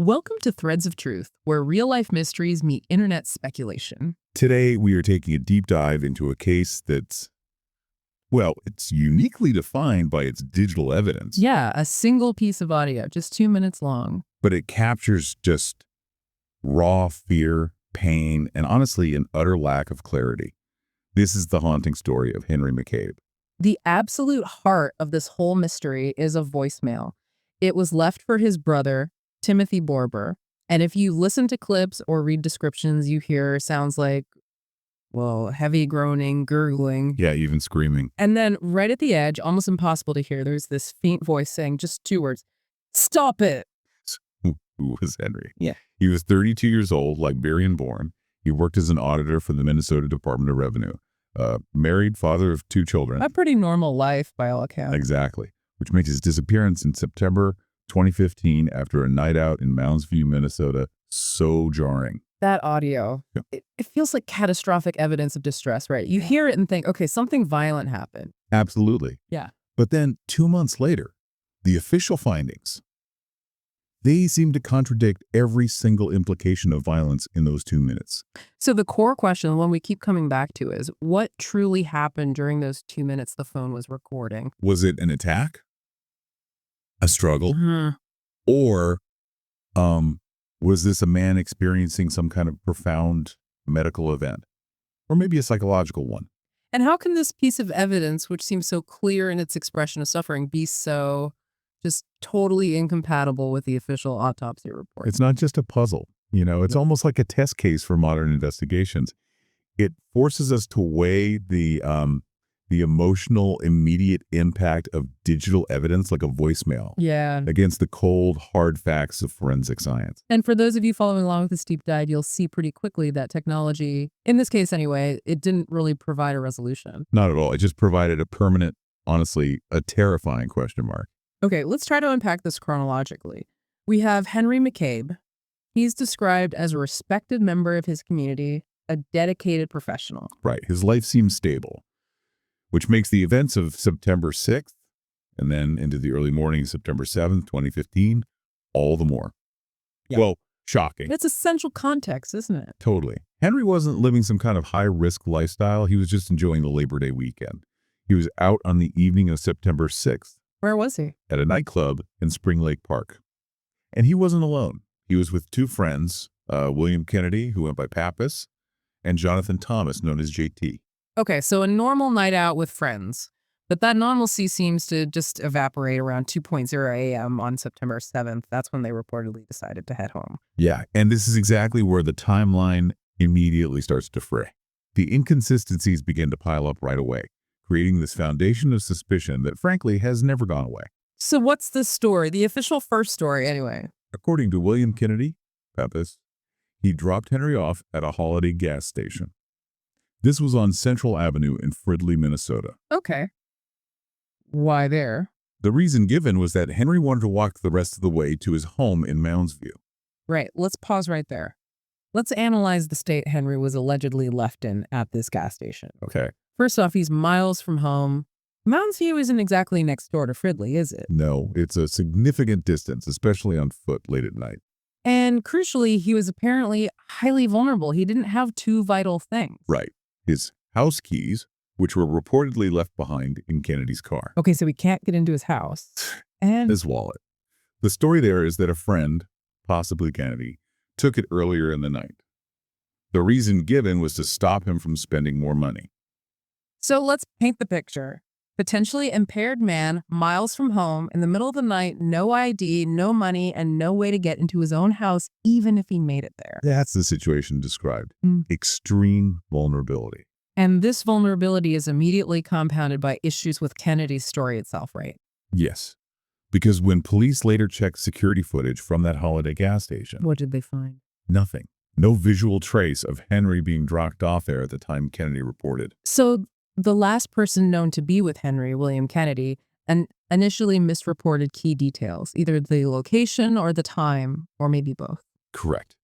Welcome to Threads of Truth, where real-life mysteries meet internet speculation. Today, we are taking a deep dive into a case that's, well, it's uniquely defined by its digital evidence. Yeah, a single piece of audio, just 2 minutes long. But it captures just raw fear, pain, and honestly, an utter lack of clarity. This is the haunting story of Henry McCabe. The absolute heart of this whole mystery is a voicemail. It was left for his brother, Timothy Borber. And if you listen to clips or read descriptions, you hear sounds like, well, heavy groaning, gurgling. Yeah, even screaming. And then right at the edge, almost impossible to hear, there's this faint voice saying just 2 words, "Stop it." Who was Henry? Yeah. He was 32 years old, Liberian born. He worked as an auditor for the Minnesota Department of Revenue. Married, father of 2 children. A pretty normal life by all accounts. Exactly. Which makes his disappearance in September 2015 after a night out in Mounds View, Minnesota, so jarring. That audio, Yeah. it feels like catastrophic evidence of distress, right? You hear it and think, okay, something violent happened. Absolutely. Yeah. But then 2 months later, the official findings, they seem to contradict every single implication of violence in those 2 minutes. So the core question, the one we keep coming back to, is what truly happened during those 2 minutes the phone was recording? Was it an attack? A struggle? Mhm. Or was this a man experiencing some kind of profound medical event? Or maybe a psychological one? And how can this piece of evidence, which seems so clear in its expression of suffering, be so just totally incompatible with the official autopsy report? It's not just a puzzle. It's almost like a test case for modern investigations. It forces us to weigh the emotional, immediate impact of digital evidence, like a voicemail, Yeah. against the cold, hard facts of forensic science. And for those of you following along with this deep dive, you'll see pretty quickly that technology, in this case anyway, it didn't really provide a resolution. Not at all. It just provided a permanent, honestly, a terrifying question mark. Okay, let's try to unpack this chronologically. We have Henry McCabe. He's described as a respected member of his community, a dedicated professional. Right. His life seems stable, which makes the events of September 6th and then into the early morning of September 7th, 2015, all the more. Yeah. Well, shocking. It's essential context, isn't it? Totally. Henry wasn't living some kind of high-risk lifestyle. He was just enjoying the Labor Day weekend. He was out on the evening of September 6th. Where was he? At a nightclub in Spring Lake Park. And he wasn't alone. He was with 2 friends, William Kennedy, who went by Pappas, and Jonathan Thomas, known as JT. Okay, so a normal night out with friends. But that normalcy seems to just evaporate around 2:00 a.m. on September 7th. That's when they reportedly decided to head home. Yeah, and this is exactly where the timeline immediately starts to fray. The inconsistencies begin to pile up right away, creating this foundation of suspicion that, frankly, has never gone away. So what's the story? The official first story, anyway. According to William Kennedy, Pappas, he dropped Henry off at a Holiday gas station. This was on Central Avenue in Fridley, Minnesota. Okay. Why there? The reason given was that Henry wanted to walk the rest of the way to his home in Mounds View. Right, let's pause right there. Let's analyze the state Henry was allegedly left in at this gas station. Okay. First off, he's miles from home. Mounds View isn't exactly next door to Fridley, is it? No, it's a significant distance, especially on foot late at night. And crucially, he was apparently highly vulnerable. He didn't have 2 vital things. Right. His house keys, which were reportedly left behind in Kennedy's car. Okay, so he can't get into his house. And His wallet. The story there is that a friend, possibly Kennedy, took it earlier in the night. The reason given was to stop him from spending more money. so let's paint the picture. Potentially impaired man, miles from home, in the middle of the night, no ID, no money, and no way to get into his own house, even if he made it there. That's the situation described. Mm. Extreme vulnerability. And this vulnerability is immediately compounded by issues with Kennedy's story itself, right? Yes. Because when police later checked security footage from that Holiday gas station, What did they find? nothing. No visual trace of Henry being dropped off there at the time Kennedy reported. So the last person known to be with Henry, William Kennedy, and initially misreported key details, either the location or the time, or maybe both. Correct.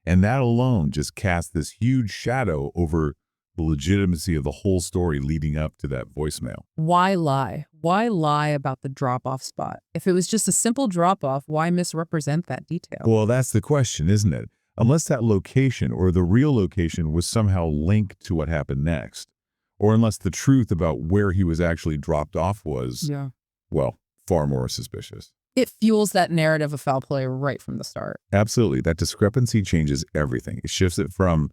And that alone just cast this huge shadow over the legitimacy of the whole story leading up to that voicemail. Why lie? Why lie about the drop-off spot? If it was just a simple drop-off, why misrepresent that detail? Well, that's the question, isn't it? Unless that location or the real location was somehow linked to what happened next, or unless the truth about where he was actually dropped off was, Yeah. well, far more suspicious. It fuels that narrative of foul play right from the start. Absolutely. That discrepancy changes everything. It shifts it from,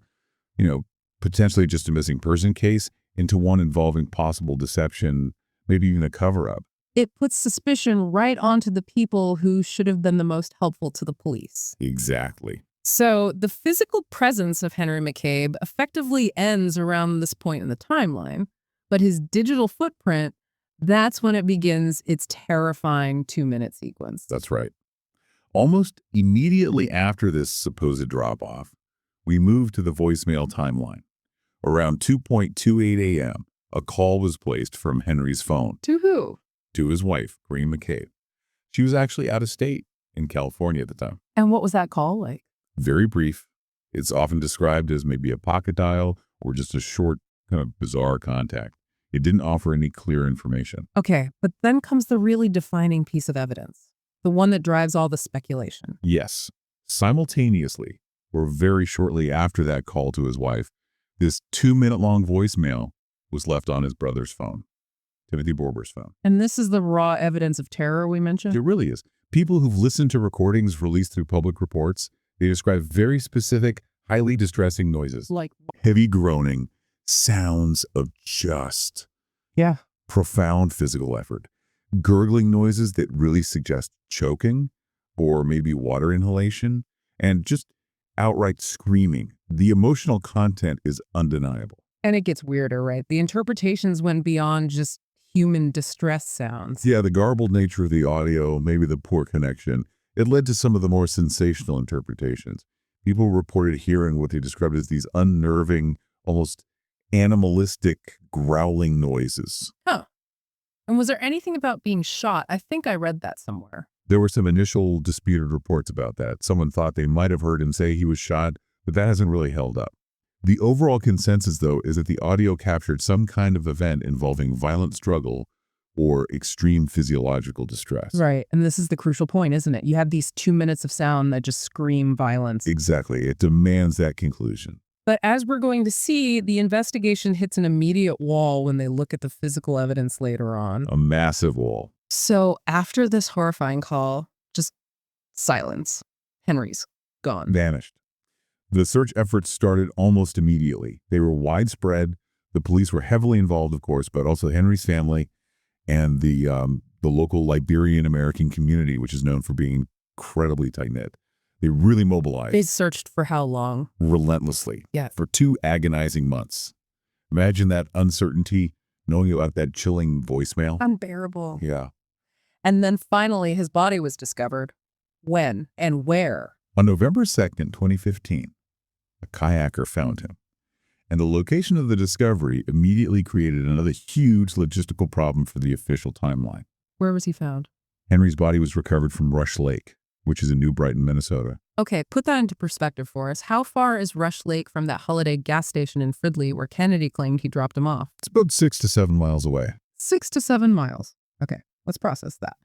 potentially just a missing person case into one involving possible deception, maybe even a cover-up. It puts suspicion right onto the people who should have been the most helpful to the police. Exactly. So the physical presence of Henry McCabe effectively ends around this point in the timeline, but his digital footprint, that's when it begins its terrifying 2-minute sequence. That's right. Almost immediately after this supposed drop-off, we move to the voicemail timeline. Around 2:28 a.m., a call was placed from Henry's phone To who? to his wife, Green McCabe. She was actually out of state in California at the time. And what was that call like? Very brief. It's often described as maybe a pocket dial or just a short, kind of bizarre contact. It didn't offer any clear information. Okay, but then comes the really defining piece of evidence, the one that drives all the speculation. Yes. Simultaneously, or very shortly after that call to his wife, this 2-minute-long voicemail was left on his brother's phone, Timothy Borber's phone. And this is the raw evidence of terror we mentioned? It really is. People who've listened to recordings released through public reports, they describe very specific, highly distressing noises. Like, Heavy groaning, sounds of just yeah. profound physical effort. Gurgling noises that really suggest choking or maybe water inhalation, and just outright screaming. The emotional content is undeniable. And it gets weirder, right? The interpretations went beyond just human distress sounds. Yeah, the garbled nature of the audio, maybe the poor connection, it led to some of the more sensational interpretations. People reported hearing what they described as these unnerving, almost animalistic growling noises. Huh. And was there anything about being shot? I think I read that somewhere. There were some initial disputed reports about that. Someone thought they might have heard him say he was shot, but that hasn't really held up. The overall consensus, though, is that the audio captured some kind of event involving violent struggle or extreme physiological distress. Right. And this is the crucial point, isn't it? You have these 2 minutes of sound that just scream violence. Exactly. It demands that conclusion. But as we're going to see, the investigation hits an immediate wall when they look at the physical evidence later on. A massive wall. So after this horrifying call, just silence. Henry's gone. Vanished. The search efforts started almost immediately. They were widespread. The police were heavily involved, of course, but also Henry's family and the local Liberian American community, which is known for being incredibly tight-knit. They really mobilized. They searched for how long? Relentlessly. Yeah. For 2 agonizing months. Imagine that uncertainty, knowing about that chilling voicemail. Unbearable. Yeah. And then finally, his body was discovered. When and where? On November 2nd, 2015, a kayaker found him. And the location of the discovery immediately created another huge logistical problem for the official timeline. Where was he found? Henry's body was recovered from Rush Lake, which is in New Brighton, Minnesota. Okay, put that into perspective for us. How far is Rush Lake from that Holiday gas station in Fridley where Kennedy claimed he dropped him off? It's about 6 to 7 miles away. 6 to 7 miles. Okay, let's process that.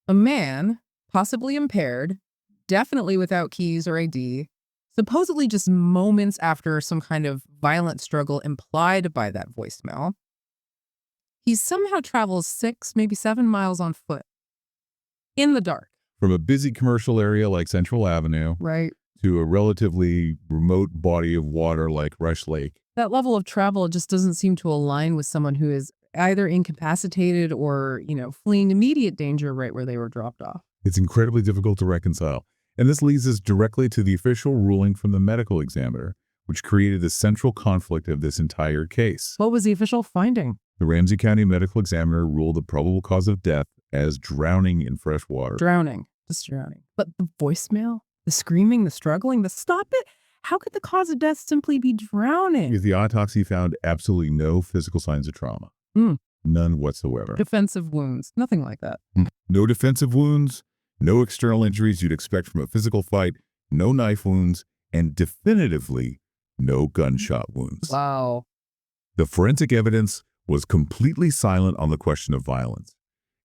A man, possibly impaired, definitely without keys or ID, supposedly just moments after some kind of violent struggle implied by that voicemail, he somehow travels 6, maybe 7 miles on foot in the dark. From a busy commercial area like Central Avenue Right. to a relatively remote body of water like Rush Lake. That level of travel just doesn't seem to align with someone who is either incapacitated or, fleeing immediate danger right where they were dropped off. It's incredibly difficult to reconcile. And this leads us directly to the official ruling from the medical examiner, which created the central conflict of this entire case. What was the official finding? The Ramsey County Medical Examiner ruled the probable cause of death as drowning in fresh water. Drowning. Just drowning. But the voicemail, the screaming, the struggling, the stop it. How could the cause of death simply be drowning? Because the autopsy found absolutely no physical signs of trauma. None whatsoever. Defensive wounds. Nothing like that. No defensive wounds, no external injuries you'd expect from a physical fight, no knife wounds, and definitively no gunshot wounds. Wow. The forensic evidence was completely silent on the question of violence.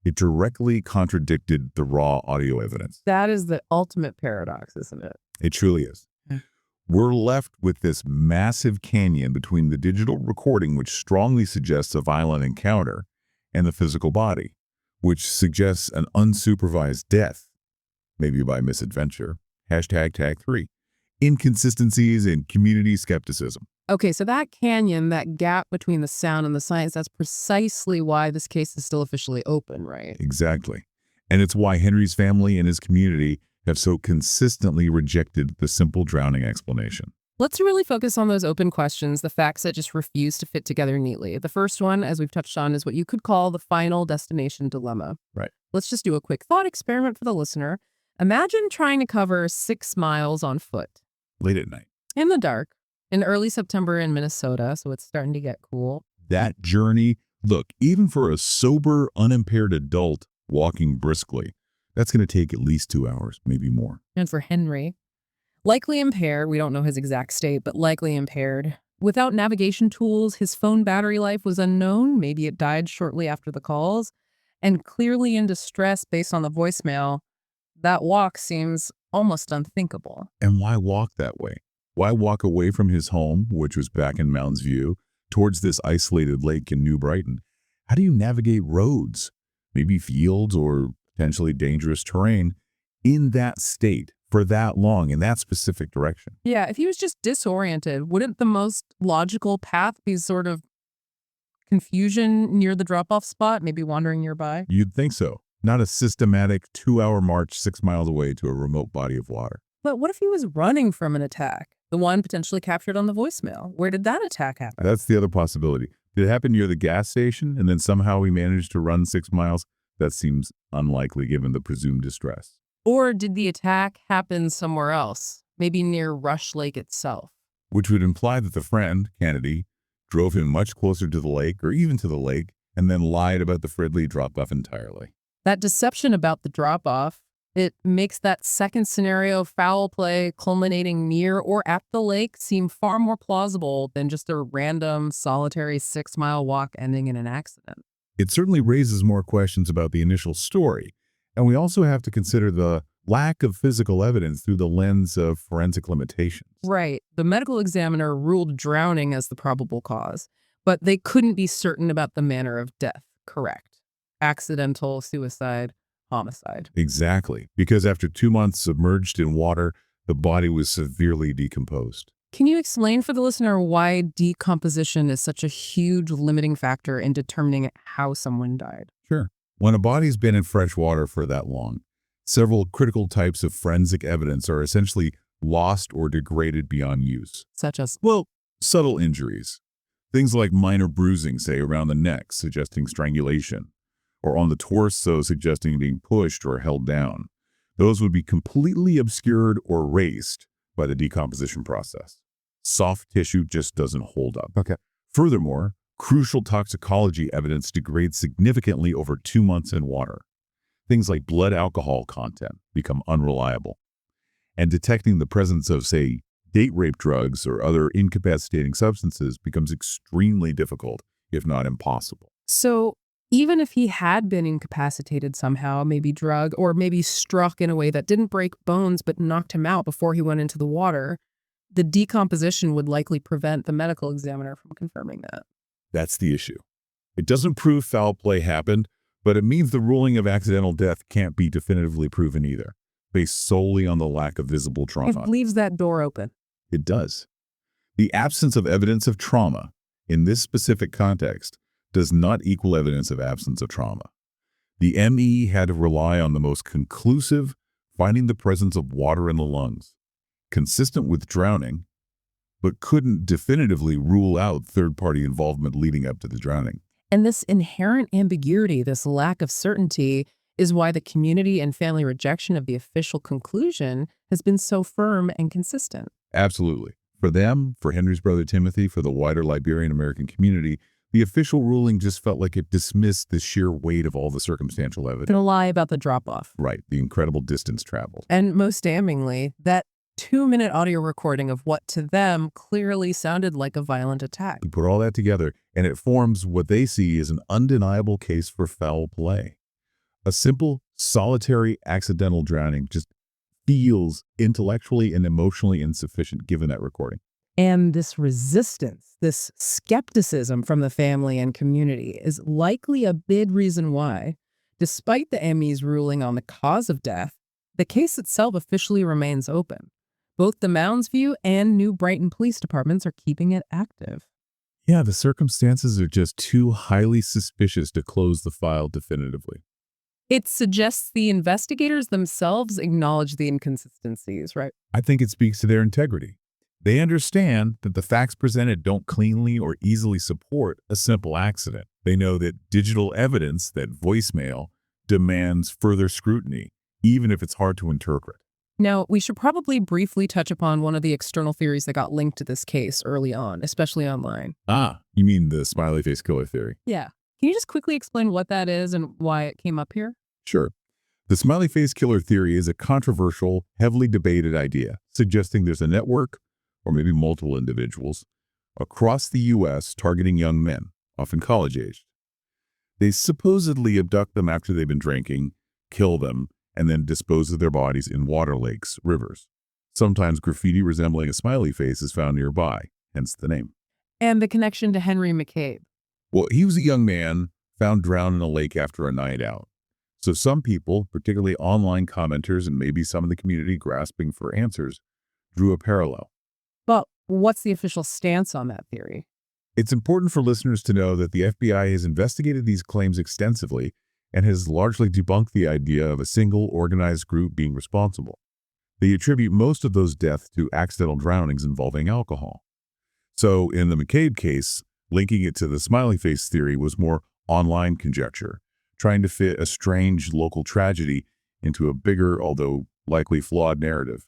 It directly contradicted the raw audio evidence. That is the ultimate paradox, isn't it? It truly is. Yeah. We're left with this massive canyon between the digital recording, which strongly suggests a violent encounter, and the physical body, which suggests an unsupervised death, maybe by misadventure. #tag3. Inconsistencies in community skepticism. Okay, so that canyon, that gap between the sound and the science, that's precisely why this case is still officially open, right? Exactly. And it's why Henry's family and his community have so consistently rejected the simple drowning explanation. Let's really focus on those open questions, the facts that just refuse to fit together neatly. The first one, as we've touched on, is what you could call the final destination dilemma. Right. Let's just do a quick thought experiment for the listener. Imagine trying to cover 6 miles on foot Late at night. in the dark in early September in Minnesota, so it's starting to get cool. That journey, look, even for a sober, unimpaired adult walking briskly, that's going to take at least 2 hours, maybe more. And for Henry, likely impaired, we don't know his exact state, but likely impaired. Without navigation tools, his phone battery life was unknown. Maybe it died shortly after the calls. And clearly in distress based on the voicemail, that walk seems almost unthinkable. And why walk that way? Why walk away from his home, which was back in Mounds View, towards this isolated lake in New Brighton? How do you navigate roads, maybe fields or potentially dangerous terrain, in that state for that long, in that specific direction? Yeah, if he was just disoriented, wouldn't the most logical path be sort of confusion near the drop-off spot, maybe wandering nearby? You'd think so. Not a systematic 2-hour march 6 miles away to a remote body of water. But what if he was running from an attack? The one potentially captured on the voicemail. Where did that attack happen? That's the other possibility. Did it happen near the gas station and then somehow he managed to run 6 miles? That seems unlikely given the presumed distress. Or did the attack happen somewhere else, maybe near Rush Lake itself? Which would imply that the friend, Kennedy, drove him much closer to the lake or even to the lake and then lied about the Fridley drop-off entirely. That deception about the drop-off, it makes that second scenario, foul play culminating near or at the lake, seem far more plausible than just a random, solitary 6-mile walk ending in an accident. It certainly raises more questions about the initial story, and we also have to consider the lack of physical evidence through the lens of forensic limitations. Right. The medical examiner ruled drowning as the probable cause, but they couldn't be certain about the manner of death. Correct. Accidental, suicide, homicide. Exactly, because after 2 months submerged in water, the body was severely decomposed. Can you explain for the listener why decomposition is such a huge limiting factor in determining how someone died? Sure. When a body's been in fresh water for that long, several critical types of forensic evidence are essentially lost or degraded beyond use. Such as, Well, subtle injuries. Things like minor bruising, say, around the neck, suggesting strangulation, or on the torso, suggesting being pushed or held down. Those would be completely obscured or erased by the decomposition process. Soft tissue just doesn't hold up. Okay. Furthermore, crucial toxicology evidence degrades significantly over 2 months in water. Things like blood alcohol content become unreliable. And detecting the presence of, say, date rape drugs or other incapacitating substances becomes extremely difficult, if not impossible. so even if he had been incapacitated somehow, maybe drugged, or maybe struck in a way that didn't break bones but knocked him out before he went into the water, the decomposition would likely prevent the medical examiner from confirming that. That's the issue. It doesn't prove foul play happened, but it means the ruling of accidental death can't be definitively proven either, based solely on the lack of visible trauma. It leaves that door open. It does. The absence of evidence of trauma, in this specific context, does not equal evidence of absence of trauma. The ME had to rely on the most conclusive, finding the presence of water in the lungs, consistent with drowning, but couldn't definitively rule out third-party involvement leading up to the drowning. And this inherent ambiguity, this lack of certainty, is why the community and family rejection of the official conclusion has been so firm and consistent. Absolutely. For them, for Henry's brother Timothy, for the wider Liberian American community, the official ruling just felt like it dismissed the sheer weight of all the circumstantial evidence. Gonna lie about the drop-off. Right, the incredible distance traveled. And most damningly, that 2-minute audio recording of what to them clearly sounded like a violent attack. You put all that together, and it forms what they see as an undeniable case for foul play. A simple, solitary, accidental drowning just feels intellectually and emotionally insufficient given that recording. And this resistance, this skepticism from the family and community is likely a big reason why, despite the ME's ruling on the cause of death, the case itself officially remains open. Both the Mounds View and New Brighton police departments are keeping it active. Yeah, the circumstances are just too highly suspicious to close the file definitively. It suggests the investigators themselves acknowledge the inconsistencies, right? I think it speaks to their integrity. They understand that the facts presented don't cleanly or easily support a simple accident. They know that digital evidence, that voicemail, demands further scrutiny, even if it's hard to interpret. Now, we should probably briefly touch upon one of the external theories that got linked to this case early on, especially online. You mean the smiley face killer theory? Yeah. Can you just quickly explain what that is and why it came up here? Sure. The smiley face killer theory is a controversial, heavily debated idea, suggesting there's a network, or maybe multiple individuals, across the U.S. targeting young men, often college-aged. They supposedly abduct them after they've been drinking, kill them, and then dispose of their bodies in water lakes, rivers. Sometimes graffiti resembling a smiley face is found nearby, hence the name. And the connection to Henry McCabe. Well, he was a young man found drowned in a lake after a night out. So some people, particularly online commenters and maybe some in the community grasping for answers, drew a parallel. But what's the official stance on that theory? It's important for listeners to know that the FBI has investigated these claims extensively and has largely debunked the idea of a single organized group being responsible. They attribute most of those deaths to accidental drownings involving alcohol. So in the McCabe case, linking it to the smiley face theory was more online conjecture, trying to fit a strange local tragedy into a bigger, although likely flawed narrative.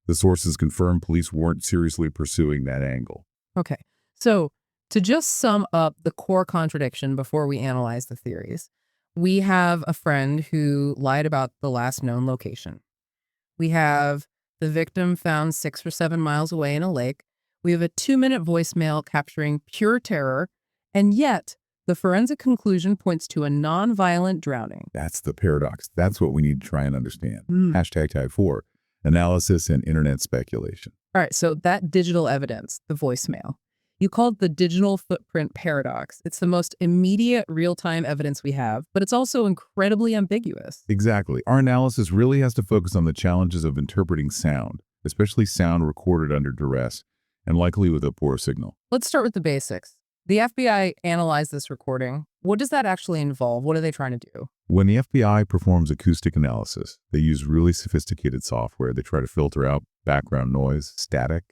The sources confirm police weren't seriously pursuing that angle. Okay, so to just sum up the core contradiction before we analyze the theories, we have a friend who lied about the last known location. We have the victim found 6 or 7 miles away in a lake. We have a 2-minute voicemail capturing pure terror, and yet the forensic conclusion points to a nonviolent drowning. That's the paradox. That's what we need to try and understand. Mm. #Tag4, analysis and internet speculation. All right, so that digital evidence, the voicemail, you called the digital footprint paradox. It's the most immediate real-time evidence we have, but it's also incredibly ambiguous. Exactly. Our analysis really has to focus on the challenges of interpreting sound, especially sound recorded under duress and likely with a poor signal. Let's start with the basics. The FBI analyzed this recording. What does that actually involve? What are they trying to do? When the FBI performs acoustic analysis, they use really sophisticated software. They try to filter out background noise, static.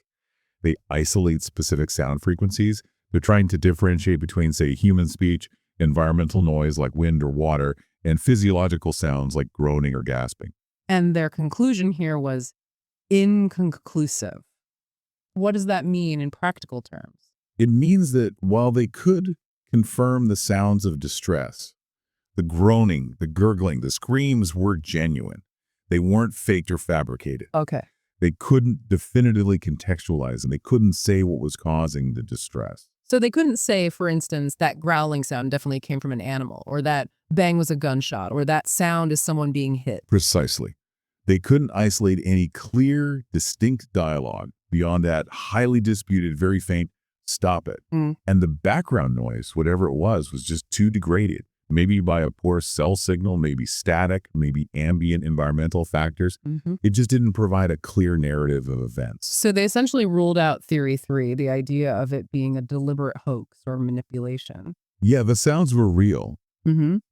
They isolate specific sound frequencies. They're trying to differentiate between, say, human speech, environmental noise like wind or water, and physiological sounds like groaning or gasping. And their conclusion here was inconclusive. What does that mean in practical terms? It means that while they could confirm the sounds of distress, the groaning, the gurgling, the screams were genuine. They weren't faked or fabricated. Okay. They couldn't definitively contextualize them. They couldn't say what was causing the distress. So they couldn't say, for instance, that growling sound definitely came from an animal, or that bang was a gunshot, or that sound is someone being hit. Precisely. They couldn't isolate any clear, distinct dialogue beyond that highly disputed, very faint, stop it. And the background noise, whatever it was just too degraded. Maybe by a poor cell signal, maybe static, maybe ambient environmental factors. It just didn't provide a clear narrative of events. So they essentially ruled out theory 3, the idea of it being a deliberate hoax or manipulation. Yeah, the sounds were real.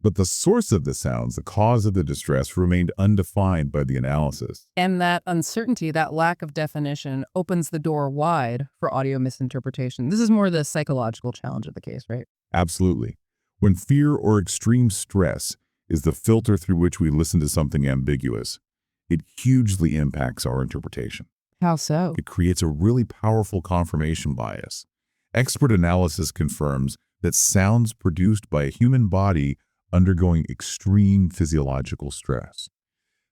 But the source of the sounds, the cause of the distress, remained undefined by the analysis. And that uncertainty, that lack of definition, opens the door wide for audio misinterpretation. This is more the psychological challenge of the case, right? Absolutely. When fear or extreme stress is the filter through which we listen to something ambiguous, it hugely impacts our interpretation. How so? It creates a really powerful confirmation bias. Expert analysis confirms that sounds produced by a human body undergoing extreme physiological stress.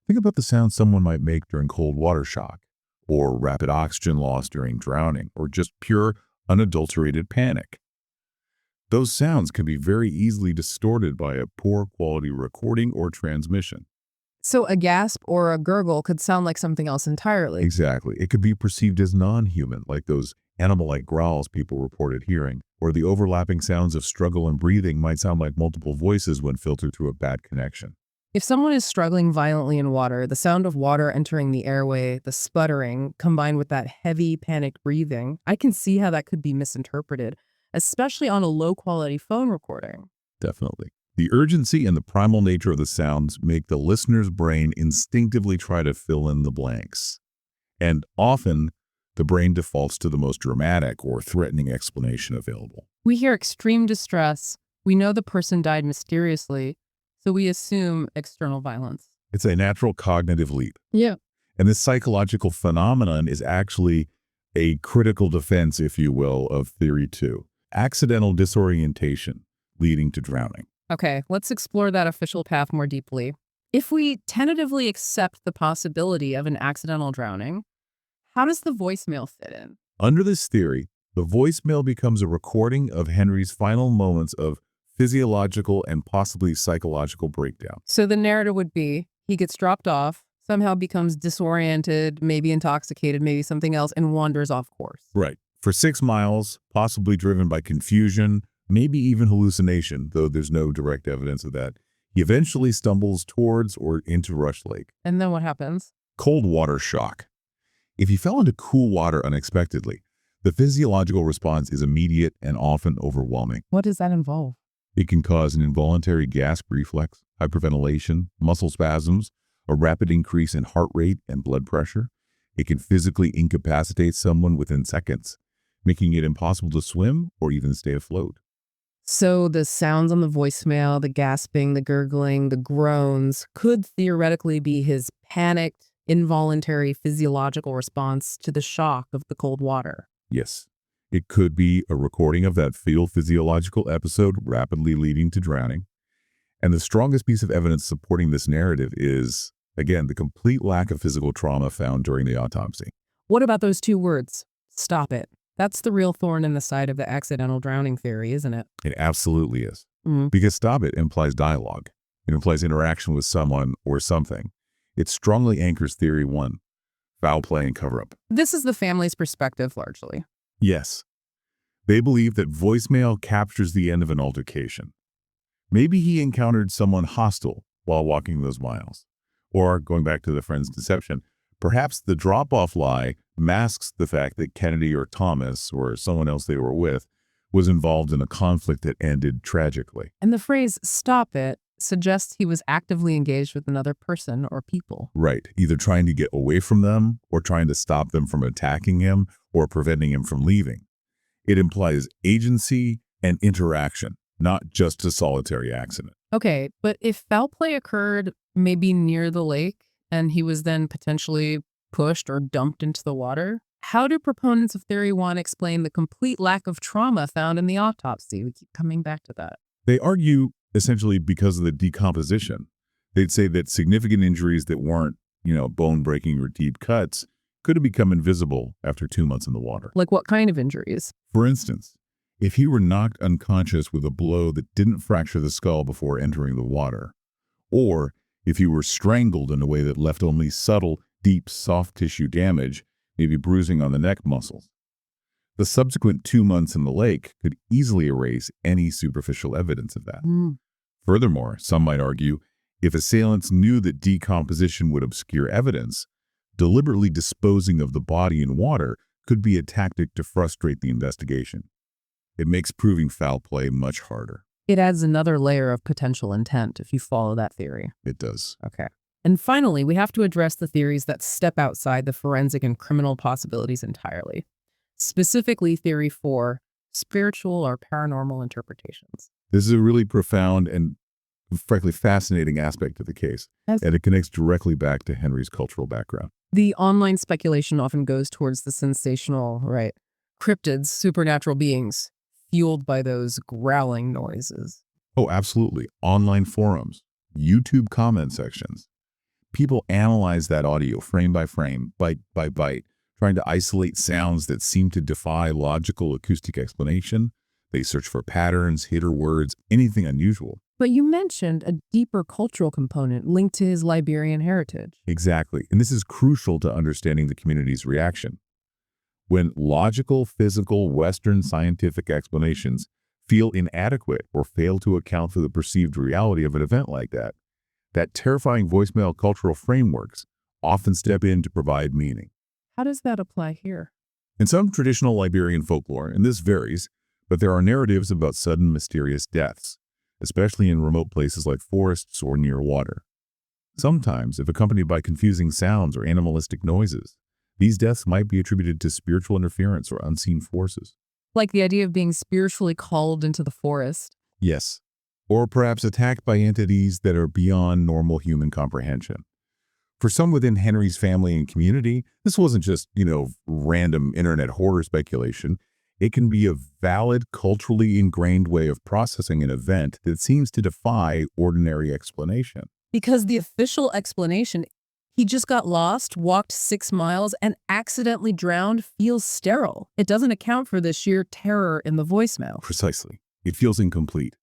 Think about the sound someone might make during cold water shock, or rapid oxygen loss during drowning, or just pure, unadulterated panic. Those sounds can be very easily distorted by a poor quality recording or transmission. So a gasp or a gurgle could sound like something else entirely. Exactly. It could be perceived as non-human, like those animal-like growls people reported hearing, or the overlapping sounds of struggle and breathing might sound like multiple voices when filtered through a bad connection. If someone is struggling violently in water, the sound of water entering the airway, the sputtering, combined with that heavy, panicked breathing, I can see how that could be misinterpreted, especially on a low-quality phone recording. Definitely. The urgency and the primal nature of the sounds make the listener's brain instinctively try to fill in the blanks. And often, the brain defaults to the most dramatic or threatening explanation available. We hear extreme distress. We know the person died mysteriously, so we assume external violence. It's a natural cognitive leap. Yeah. And this psychological phenomenon is actually a critical defense, if you will, of theory 2. Accidental disorientation leading to drowning. Okay, let's explore that official path more deeply. If we tentatively accept the possibility of an accidental drowning, how does the voicemail fit in? Under this theory, the voicemail becomes a recording of Henry's final moments of physiological and possibly psychological breakdown. So the narrative would be he gets dropped off, somehow becomes disoriented, maybe intoxicated, maybe something else, and wanders off course. Right. For 6 miles, possibly driven by confusion, maybe even hallucination, though there's no direct evidence of that, he eventually stumbles towards or into Rush Lake. And then what happens? Cold water shock. If he fell into cool water unexpectedly, the physiological response is immediate and often overwhelming. What does that involve? It can cause an involuntary gasp reflex, hyperventilation, muscle spasms, a rapid increase in heart rate and blood pressure. It can physically incapacitate someone within seconds, making it impossible to swim or even stay afloat. So the sounds on the voicemail, the gasping, the gurgling, the groans could theoretically be his panicked, involuntary physiological response to the shock of the cold water. Yes, it could be a recording of that physiological episode rapidly leading to drowning. And the strongest piece of evidence supporting this narrative is, again, the complete lack of physical trauma found during the autopsy. What about those two words? Stop it. That's the real thorn in the side of the accidental drowning theory, isn't it? It absolutely is. Mm. Because stop it implies dialogue. It implies interaction with someone or something. It strongly anchors theory 1, foul play and cover-up. This is the family's perspective, largely. Yes. They believe that voicemail captures the end of an altercation. Maybe he encountered someone hostile while walking those miles. Or, going back to the friend's deception, perhaps the drop-off lie masks the fact that Kennedy or Thomas, or someone else they were with, was involved in a conflict that ended tragically. And the phrase, stop it, suggests he was actively engaged with another person or people. Right. Either trying to get away from them, or trying to stop them from attacking him, or preventing him from leaving. It implies agency and interaction, not just a solitary accident. Okay, but if foul play occurred maybe near the lake, and he was then potentially pushed or dumped into the water, how do proponents of Theory 1 explain the complete lack of trauma found in the autopsy? We keep coming back to that. They argue essentially because of the decomposition. They'd say that significant injuries that weren't, bone-breaking or deep cuts could have become invisible after 2 months in the water. Like what kind of injuries? For instance, if he were knocked unconscious with a blow that didn't fracture the skull before entering the water, or if he were strangled in a way that left only subtle, deep, soft tissue damage, maybe bruising on the neck muscles. The subsequent 2 months in the lake could easily erase any superficial evidence of that. Furthermore, some might argue, if assailants knew that decomposition would obscure evidence, deliberately disposing of the body in water could be a tactic to frustrate the investigation. It makes proving foul play much harder. It adds another layer of potential intent if you follow that theory. It does. Okay. And finally, we have to address the theories that step outside the forensic and criminal possibilities entirely. Specifically, Theory 4, spiritual or paranormal interpretations. This is a really profound and frankly fascinating aspect of the case, and it connects directly back to Henry's cultural background. The online speculation often goes towards the sensational, right? Cryptids, supernatural beings, fueled by those growling noises. Oh, absolutely. Online forums, YouTube comment sections. People analyze that audio frame by frame, bite by bite, trying to isolate sounds that seem to defy logical acoustic explanation. They search for patterns, hidden words, anything unusual. But you mentioned a deeper cultural component linked to his Liberian heritage. Exactly. And this is crucial to understanding the community's reaction. When logical, physical, Western scientific explanations feel inadequate or fail to account for the perceived reality of an event like that, that terrifying voicemail cultural frameworks often step in to provide meaning. How does that apply here? In some traditional Liberian folklore, and this varies, but there are narratives about sudden mysterious deaths, especially in remote places like forests or near water. Sometimes, if accompanied by confusing sounds or animalistic noises, these deaths might be attributed to spiritual interference or unseen forces. Like the idea of being spiritually called into the forest. Yes. Or perhaps attacked by entities that are beyond normal human comprehension. For some within Henry's family and community, this wasn't just, random internet horror speculation. It can be a valid, culturally ingrained way of processing an event that seems to defy ordinary explanation. Because the official explanation, he just got lost, walked 6 miles, and accidentally drowned, feels sterile. It doesn't account for the sheer terror in the voicemail. Precisely. It feels incomplete.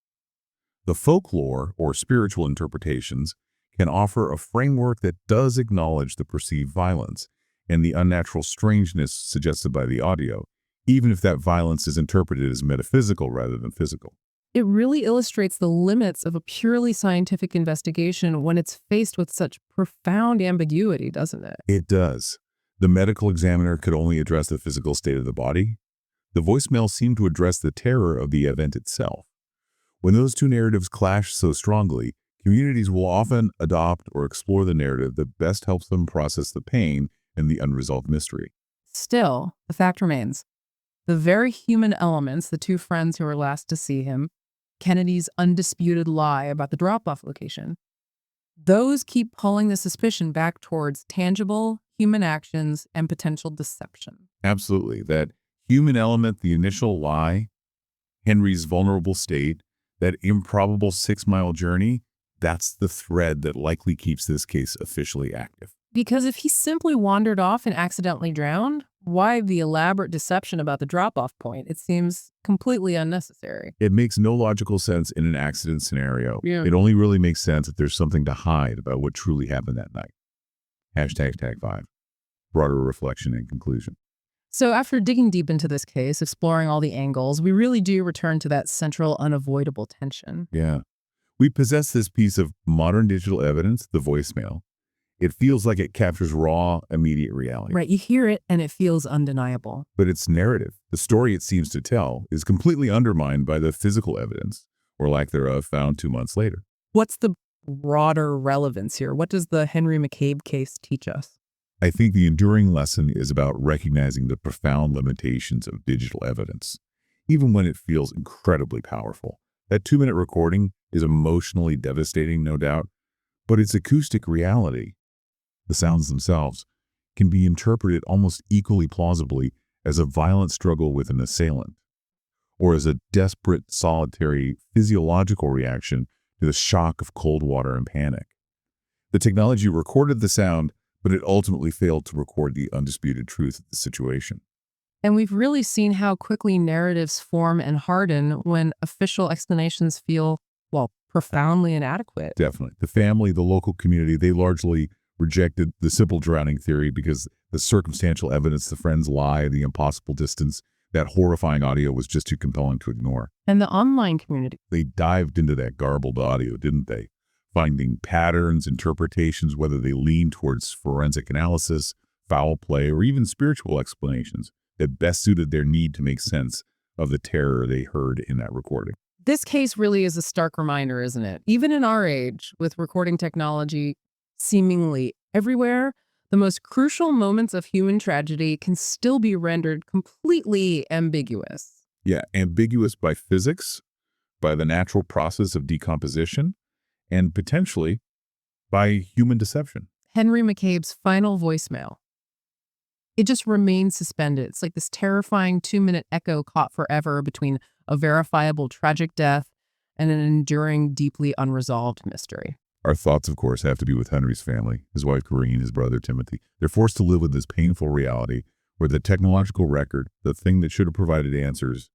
The folklore, or spiritual interpretations, can offer a framework that does acknowledge the perceived violence and the unnatural strangeness suggested by the audio, even if that violence is interpreted as metaphysical rather than physical. It really illustrates the limits of a purely scientific investigation when it's faced with such profound ambiguity, doesn't it? It does. The medical examiner could only address the physical state of the body. The voicemail seemed to address the terror of the event itself. When those two narratives clash so strongly, communities will often adopt or explore the narrative that best helps them process the pain and the unresolved mystery. Still, the fact remains. The very human elements, the two friends who were last to see him, Kennedy's undisputed lie about the drop-off location, those keep pulling the suspicion back towards tangible human actions and potential deception. Absolutely. That human element, the initial lie, Henry's vulnerable state, that improbable 6-mile journey, that's the thread that likely keeps this case officially active. Because if he simply wandered off and accidentally drowned, why the elaborate deception about the drop-off point? It seems completely unnecessary. It makes no logical sense in an accident scenario. Yeah. It only really makes sense if there's something to hide about what truly happened that night. #5. Broader reflection and conclusion. So after digging deep into this case, exploring all the angles, we really do return to that central unavoidable tension. Yeah. We possess this piece of modern digital evidence, the voicemail. It feels like it captures raw, immediate reality. Right, you hear it and it feels undeniable. But its narrative, the story it seems to tell, is completely undermined by the physical evidence, or lack thereof, found 2 months later. What's the broader relevance here? What does the Henry McCabe case teach us? I think the enduring lesson is about recognizing the profound limitations of digital evidence, even when it feels incredibly powerful. That 2-minute recording is emotionally devastating, no doubt, but its acoustic reality, the sounds themselves, can be interpreted almost equally plausibly as a violent struggle with an assailant, or as a desperate, solitary, physiological reaction to the shock of cold water and panic. The technology recorded the sound, but it ultimately failed to record the undisputed truth of the situation. And we've really seen how quickly narratives form and harden when official explanations feel, profoundly inadequate. Definitely. The family, the local community, they largely rejected the simple drowning theory because the circumstantial evidence, the friend's lie, the impossible distance, that horrifying audio was just too compelling to ignore. And the online community. They dived into that garbled audio, didn't they? Finding patterns, interpretations, whether they lean towards forensic analysis, foul play, or even spiritual explanations that best suited their need to make sense of the terror they heard in that recording. This case really is a stark reminder, isn't it? Even in our age, with recording technology seemingly everywhere, the most crucial moments of human tragedy can still be rendered completely ambiguous. Yeah, ambiguous by physics, by the natural process of decomposition, and potentially by human deception. Henry McCabe's final voicemail. It just remains suspended. It's like this terrifying 2-minute echo caught forever between a verifiable tragic death and an enduring, deeply unresolved mystery. Our thoughts, of course, have to be with Henry's family, his wife Corinne, his brother Timothy. They're forced to live with this painful reality where the technological record, the thing that should have provided answers,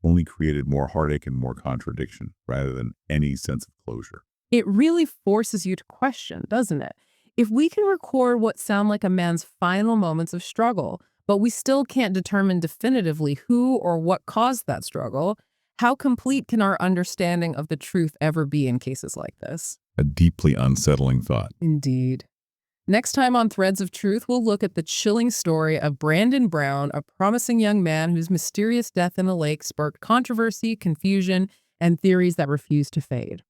only created more heartache and more contradiction rather than any sense of closure. It really forces you to question, doesn't it? If we can record what sound like a man's final moments of struggle, but we still can't determine definitively who or what caused that struggle, how complete can our understanding of the truth ever be in cases like this? A deeply unsettling thought. Indeed. Next time on Threads of Truth, we'll look at the chilling story of Brandon Brown, a promising young man whose mysterious death in a lake sparked controversy, confusion, and theories that refuse to fade.